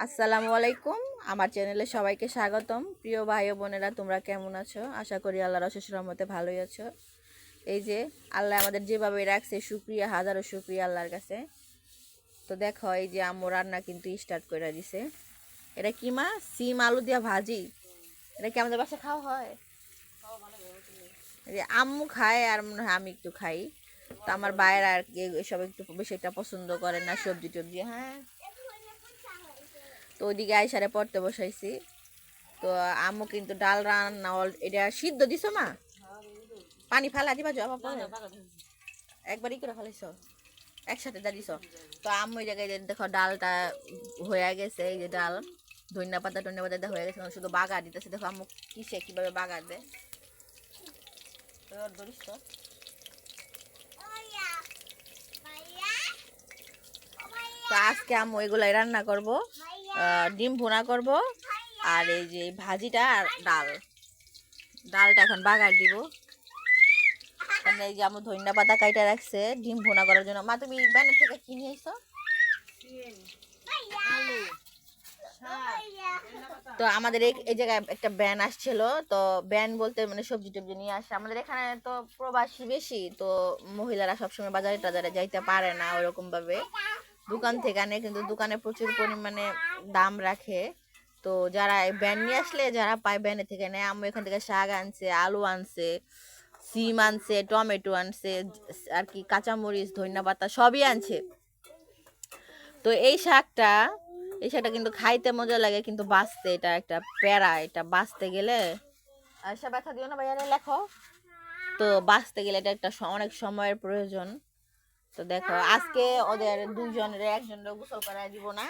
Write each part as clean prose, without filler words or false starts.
আসসালামু আলাইকুম। আমার চ্যানেলে সবাইকে স্বাগতম। প্রিয় ভাই ও বোনেরা, তোমরা কেমন আছো? আশা করি আল্লাহর অশেষ রহমতে ভালোই আছো। এই যে আল্লাহ আমাদের যেভাবে রাখছে, শুকরিয়া, হাজারো শুকরিয়া আল্লাহর কাছে। তো দেখো, এই যে আম্মু রান্না কিন্তু স্টার্ট করে দিছে। এটা কি মা? সিম আলু দিয়া ভাজি। এটা কি আমাদের বাসায় খাওয়া হয়? এই যে আম্মু খায় আর মনে হয় আমি একটু খাই। তো আমার ভাইয়েরা আর কি এসব একটু বেশি একটা পছন্দ করে না, সবজি টবজি। হ্যাঁ, তো ওইদিকে আইসারে পড়তে বসাইছি। তো আম্মু কিন্তু ডাল রান্না এটা সিদ্ধ দিছো মা? পানি ফালা দিবা জবা পরে একবারই করে ফেলাইছ, একসাথে দা দিছ? তো আম্মু এই জায়গায় দেখো ডালটা হয়ে গেছে। এই যে ডাল, ধনিয়া পাতা হয়ে গেছে, শুধু বাগার দিতেছে। দেখো আম্মু কিসে কিভাবে বাগার দেয়। ধরিস তো। তো আজকে আম্মু এগুলাই রান্না করব, ডিম ভুনা করব, আর এই যে ভাজিটা আর ডালটা এখন বাগার দিব। এই যে আমার ধনিয়া পাতা কাইটা রাখছে ডিম ভুনা করার জন্য। মা, তুমি ব্যানের থেকে কি নিয়ে এসো? তো আমাদের এই জায়গায় একটা ব্যান আসছিল। তো ব্যান বলতে মানে সবজি টবজি নিয়ে আসে। আমাদের এখানে তো প্রবাসী বেশি, তো মহিলারা সবসময় বাজারে টাজারে যাইতে পারে না ওরকম ভাবে। দোকান থেকে আনে, কিন্তু দোকানে প্রচুর পরিমাণে দাম রাখে। তো যারা ব্যান নিয়ে আসলে যারা পায় ব্যানের থেকে নেয়। আম্মু এখান থেকে শাক আনছে, আলু আনছে, সিম আনছে, টমেটো আনছে, আর কি কাঁচামরিচ, ধনিয়া পাতা সবই আনছে। তো এই শাকটা কিন্তু খাইতে মজা লাগে, কিন্তু বাঁচতে এটা একটা প্যারা। এটা বাঁচতে গেলে আশা ব্যথা দিও না ভাইয়ারে, লেখো। তো বাঁচতে গেলে এটা একটা অনেক সময়ের প্রয়োজন। তো দেখো আজকে ওদের দুজনের একজনের গোসল করাই দিব না,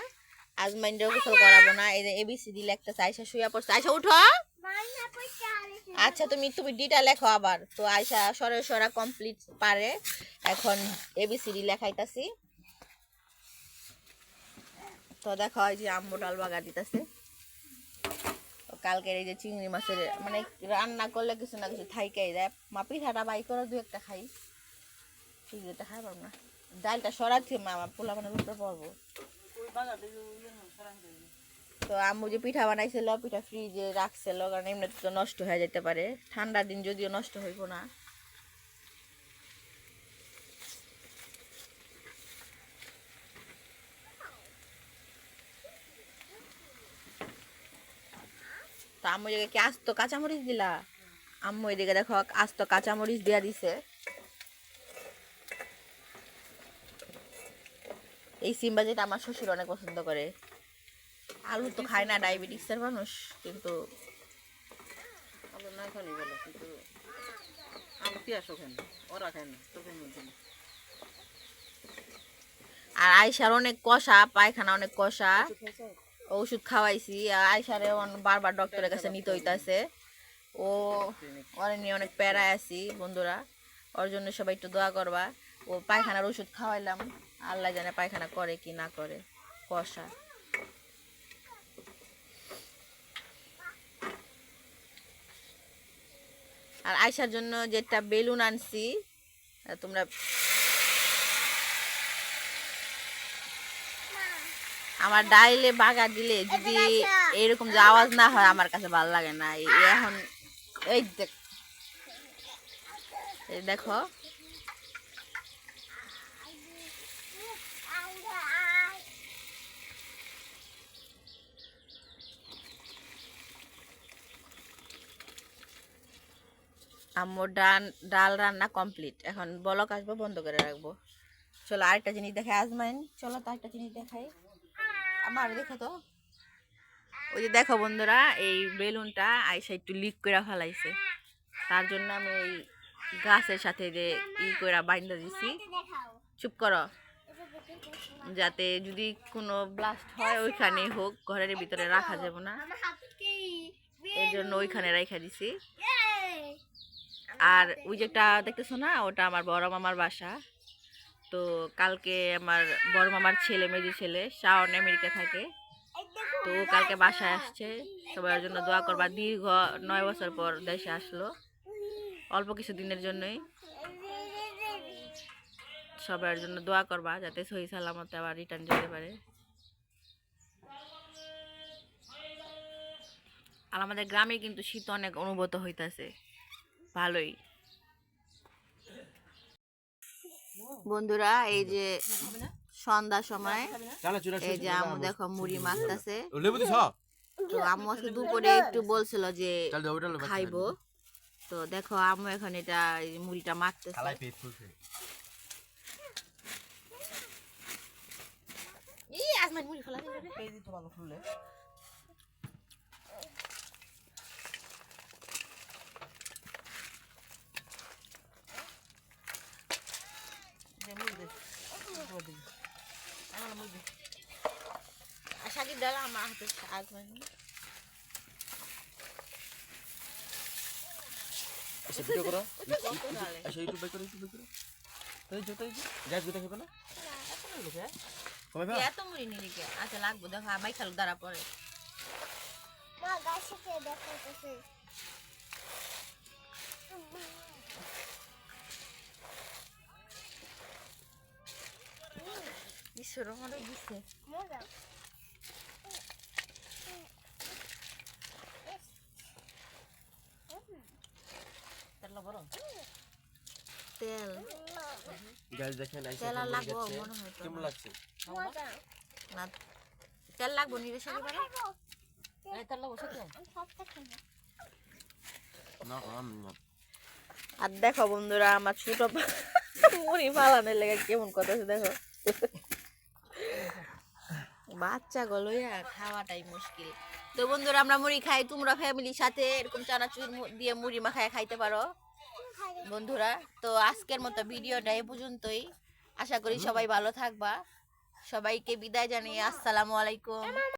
আজমাইন্ডের গোসল করাবো না। এই যে এবিসিডি লেখতেছে। আয়সা শুয়ে পড়ছে। আয়সা উঠো। আচ্ছা, তুমি তুমি ডিটা লেখো আবার। তো আয়সা সরে সরা কমপ্লিট পারে। এখন এবিসিডি লেখাইতাছি। তো দেখো এই যে আম্মু ডাল বাগা দিতেছে। কালকের এই যে চিংড়ি মাছের মানে রান্না করলে কিছু না কিছু থাইকাই যায়। মা পিঠাটা বাই করে দু একটা খাই, চিংড়িটা খাই পারবো না। ডালটা সরাচ্ছি মা, আমার পোলা মানে উপরে পড়বো। তো আম্মু যে পিঠা বানাইছিল, পিঠা ফ্রিজে রাখছিল, কারণ এমনি তো নষ্ট হয়ে যেতে পারে। ঠান্ডার দিন যদিও নষ্ট হইব না। তো আম্মু এদিকে কি আস্ত কাঁচামরিচ দিলা? আম্মু এদিকে দেখো আস্ত কাঁচামরিচ দিয়া দিছে। এই সিম্বা যেটা আমার শ্বশুর অনেক পছন্দ করে। আলু তো খায় না, ডায়াবেটিক্সের মানুষ, কিন্তু আলু না খালি বলো, কিন্তু আলু পেঁয়াজও খায় না, ওরা খায় না তোকে মধ্যে। আর আয়সার অনেক কষা পায়খানা, অনেক কষা। ওষুধ খাওয়াইছি। আয়সারে বারবার ডক্টরের কাছে নিতে হইতাছে। ও ওর নিয়ে অনেক প্যারায় আছি বন্ধুরা। ওর জন্য সবাই একটু দোয়া করবা। ও পায়খানার ওষুধ খাওয়াইলাম, আল্লাহ জানে পায়খানা করে কি না করে। কষা। আর আয়সার জন্য যেটা বেলুন আনছি, তোমরা আমার ডাইলে বাগা দিলে যদি এরকম যে আওয়াজ না হয়, আমার কাছে ভালো লাগে না। এখন এই দেখো আম্মুর ডাল রান্না কমপ্লিট। এখন বলক আসবো, বন্ধ করে রাখবো। চলো আরেকটা জিনিস দেখাই আজমাইন, চলো তো আরেকটা জিনিস দেখাই। আমার দেখো তো, ওই যে দেখো বন্ধুরা, এই বেলুনটা আইসা একটু লিক করে ফেলাইছে। তার জন্য আমি এই গাছের সাথে যে করে বাইন্ধা দিছি। চুপ করো। যাতে যদি কোনো ব্লাস্ট হয় ওইখানে হোক, ঘরের ভিতরে রাখা যাবে না, এই জন্য ওইখানে রাখা দিছি। আর ওই যেটা দেখতেছো না, ওটা আমার বড় মামার বাসা। তো কালকে আমার বড় মামার ছেলে, মেজো ছেলে, শাওন আমেরিকা থাকে। তো কালকে বাসায় আসছে। সবার জন্য দোয়া করবা। দীর্ঘ 9 বছর পর দেশে আসলো, অল্প কিছু দিনের জন্যই। সবার জন্য দোয়া করবা যাতে সহি সালামতে আবার রিটার্ন যেতে পারে। আর আমাদের গ্রামে কিন্তু শীত অনেক অনুভূত হইতাছে ভালোই। বন্ধুরা এই যে সন্ধ্যার সময় এই যে আম্মু দেখো মুড়ি মাখতাছে। তো আম্মু আজকে দুপুরে একটু বলছিল যে খাইবো, তো দেখো আম্মু এখন এটা এই মুড়িটা মাখতেছে। মুড়ি ফেলা শাকিব ডালা আমার হাতে শাক হয়নি। ভিডিও করো, আচ্ছা ইউটিউব করো, ইউটিউব করো। তাই জোতাই গ্যাস গোটা খাবে না? কমে বা? এত মুড়ি নিলি কে? আচ্ছা লাগবো, দেখো আমাই খালু দ্বারা পরে। মা গাছকে দেখাতেছে ঈশ্বর আমাদের দিচ্ছে। মজা তেল গ্যাস দেখেন আইসা তেল আর কেমন লাগবো গেছে। মনে হয় তো কেমন না। লাগছে? মজা না তেল লাগবো নিরে শাকি বালা। সবটা খেয়ে না আর দেখো বন্ধুরা আমার ছোট মুড়ি ফালানোর লেগে কেমন কথা দেখো। বাচ্চা গলইয়া খাওয়াটাই মুশকিল। তো বন্ধুরা আমরা মুড়ি খাই, তোমরা ফ্যামিলির সাথে এরকম চানাচুর দিয়ে মুড়ি মাখায় খাইতে পারো বন্ধুরা। তো আজকের মতো ভিডিওটা এ পর্যন্তই, আশা করি সবাই ভালো থাকবা। সবাইকে বিদায় জানিয়ে আসসালামু আলাইকুম।